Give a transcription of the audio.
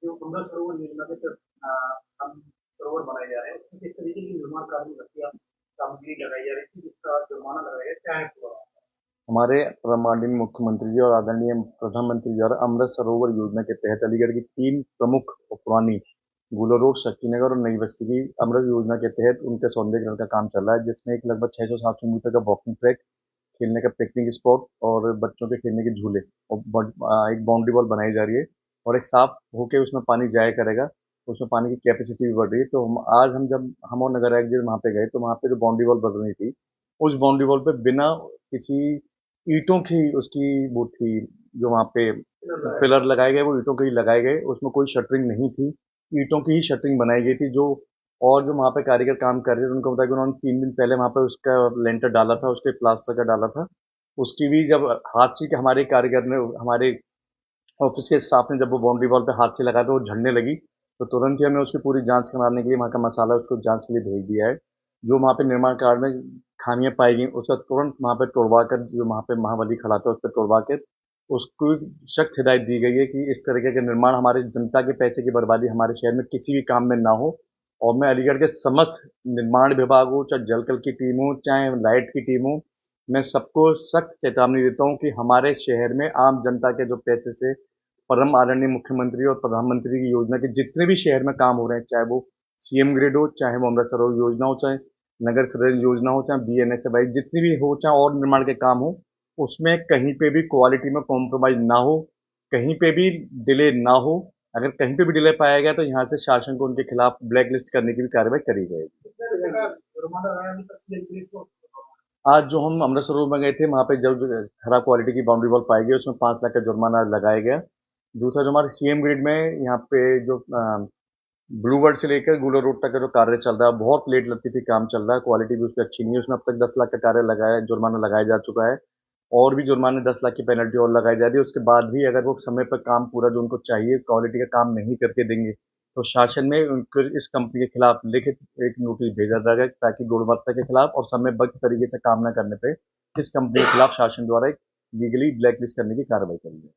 जो अमृत सरोवर योजना के तहत हम सरोवर बनाए जा रहे हैं, उसमें किस तरीके की निर्माण कार्य में घटिया सामग्री लगाई जा रही थी, जिसका जुर्माना लगाया गया, क्या है पूरा? हमारे माननीय मुख्यमंत्री जी और आदरणीय प्रधानमंत्री द्वारा अमृत सरोवर योजना के तहत अलीगढ़ की तीन प्रमुख और पुरानी गुलो रोड, शक्तिनगर और नई बस्ती की अमृत योजना के तहत उनके सौंदर्यीकरण का काम चल रहा है, जिसमें एक लगभग 600-700 मीटर का वॉकिंग ट्रैक, खेलने का पिकनिक स्पॉट और बच्चों के खेलने के झूले और एक बाउंड्री वॉल बनाई जा रही है और एक साफ होके उसमें पानी जाया करेगा। उसमें पानी की कैपेसिटी भी बढ़ रही है। तो जब हम और नगर आयुक्त जी वहाँ पे गए, तो वहाँ पे जो बाउंड्री वॉल बन रही थी, उस बाउंड्री वॉल पे बिना किसी ईंटों की उसकी वो थी, जो वहाँ पे पिलर लगाए गए वो ईंटों के ही लगाए गए, उसमें कोई शटरिंग नहीं थी, ईंटों की ही शटरिंग बनाई गई थी। जो और जो वहाँ पे कारीगर काम कर रहे थे उनको बताया कि उन्होंने 3 दिन पहले वहाँ पे उसका लेंटर डाला था, उसके प्लास्टर का डाला था। उसकी भी जब हाथ से, कि हमारे कारीगर ने, हमारे ऑफिस के स्टाफ ने जब वो बाउंड्री वॉल पे हाथ से लगाया तो वो झड़ने लगी, तो तुरंत ही हमें उसकी पूरी जांच कराने के लिए वहाँ का मसाला उसको जांच के लिए भेज दिया है। जो वहाँ पे निर्माण कार्य में खामियां पाई गई उसका तुरंत वहाँ पे तोड़वा कर, जो वहाँ पे महाबली खड़ा था उस पर तोड़वा कर उसको सख्त हिदायत दी गई है कि इस तरीके के निर्माण, हमारे जनता के पैसे की बर्बादी हमारे शहर में किसी भी काम में ना हो। और मैं अलीगढ़ के समस्त निर्माण विभाग हो, चाहे जलकल की टीम हो, चाहे लाइट की टीम हो, मैं सबको सख्त चेतावनी देता हूँ कि हमारे शहर में आम जनता के जो पैसे से परम आदरणीय मुख्यमंत्री और प्रधानमंत्री की योजना के जितने भी शहर में काम हो रहे हैं, चाहे वो सीएम ग्रिड हो, चाहे वो अमृत सरोवर योजना हो, चाहे नगर सरोवर योजना हो, चाहे बीएनएचएआई जितनी भी हो, चाहे और निर्माण के काम हो, उसमें कहीं पे भी क्वालिटी में कॉम्प्रोमाइज ना हो, कहीं पे भी डिले ना हो। अगर कहीं पे भी डिले पाया गया तो यहाँ से शासन को उनके खिलाफ ब्लैक लिस्ट करने की भी कार्रवाई करी जाएगी। जुर्माना लगाया अभी तक सीएम के लिए तो आज जो हम अमृत सरोवर में गए थे, वहाँ पे जब खराब क्वालिटी की बाउंड्री वॉल पाई गई, उसमें 5 लाख का जुर्माना लगाया गया। दूसरा, जो हमारे सीएम ग्रिड में यहाँ पे जो ब्लू वर्ड से लेकर गुलर रोड तक का जो कार्य चल रहा है, बहुत लेट लतीफी काम चल रहा है, क्वालिटी भी उसकी अच्छी नहीं है। उसमें अब तक 10 लाख का कार्य लगाया, जुर्माना लगाया जा चुका है और भी जुर्माने 10 लाख की पेनल्टी और लगाई जा रही है। उसके बाद भी अगर वो समय पर काम पूरा जो उनको चाहिए क्वालिटी का काम नहीं करके देंगे, तो शासन में उनको, इस कंपनी के खिलाफ लिखित एक नोटिस भेजा जाएगा, ताकि गुणवत्ता के खिलाफ और समयबद्ध तरीके से काम न करने पे इस कंपनी के खिलाफ शासन द्वारा एक लीगली ब्लैक लिस्ट करने की कार्रवाई करेंगे।